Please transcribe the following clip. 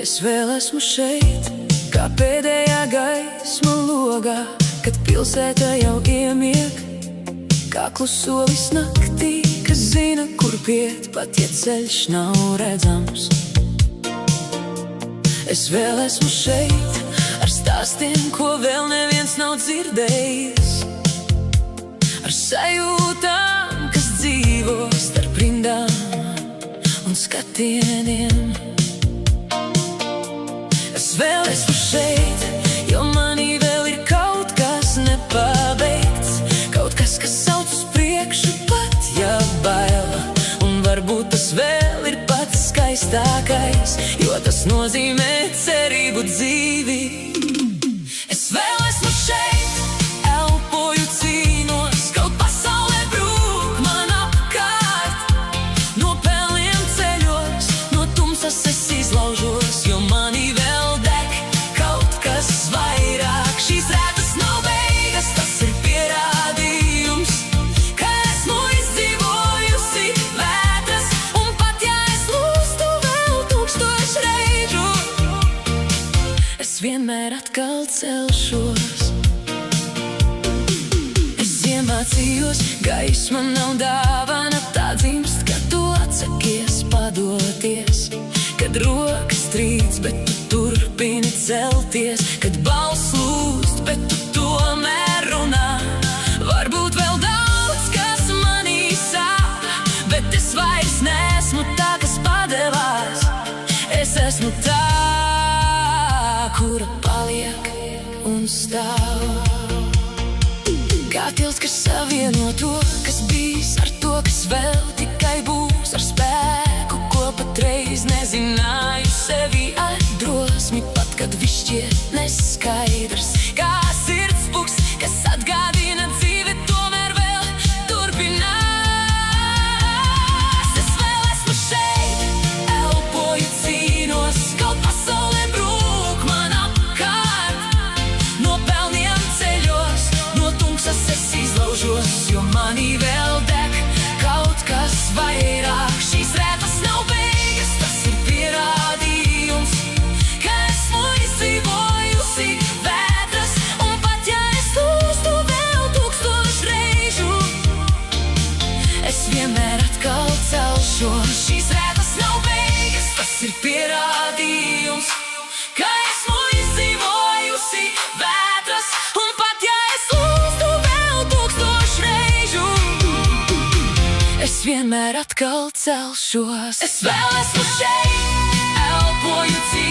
Es vēl esmu šeit, kā pēdējā gaisma logā, kad pilsēta jau iemieg, kā klusolis naktī, kas zina, kur iet, pat ja ceļš nav redzams. Es vēl esmu šeit, ar stāstiem, ko vēl neviens nav dzirdējis, ar sajūtām, kas dzīvo starp rindām un skatieniem. Es vēl esmu šeit, jo manī vēl ir kaut kas nepabeigts, kaut kas, kas sauc uz priekšu pat, ja bail. Un varbūt tas vēl ir pats skaistākais, jo tas nozīmē cerību dzīvi. Es vēl esmu šeit, elpoju, cīnos, kaut pasaulē brūk man apkārt. No pelniem ceļos, no tumsas es izlaužos, jo manī vēl deg kaut kas vairāk. Šīs rētas nav beigas, tas ir pierādījums, ka esmu izdzīvojusi vētras. Un pat ja es lūstu vēl 1000 reižu, es vienmēr atkal celšos. Es iemācījos, gaisma nav dāvana, tā dzimst, kad tu atsakies padoties. Kad rokas trīc, bet tu turpini celties, kad balss lūst, bet tu tomēr runā. Varbūt vēl daudz, kas manī sāp, bet es vairs neesmu tā, kas padevās. Es esmu tā, kura paliek un stāv. Kā tilts, kas savieno to, kas bijis, ar to, kas vēl tikai būs, ar spēku, ko patreiz nezināju, sevi ar drosmi, pat kad viss šķiet neskaidrs. Kā sirds pukst, kas atgādina dzīvi, tomēr vēl turpinās. Es vēl esmu šeit, elpoju, cīnos, kaut pasaulē brūk man apkārt. No pelniem ceļos, no tumsas es izlaužos, jo manī vēl deg kaut kas vairāk. Šīs rētas nav beigas, tas ir pierādījums, ka esmu izdzīvojusi vētras. Un pat ja es lūstu vēl 1000 reižu, es vienmēr atkal celšos. Šīs rētas nav beigas, tas ir pierādījums, ka esmu izdzīvojusi vētras. Un pat ja es lūstu vēl 1000 reižu, es vienmēr atkal celšos. Es vēl esmu šeit, elpoju, cīnos.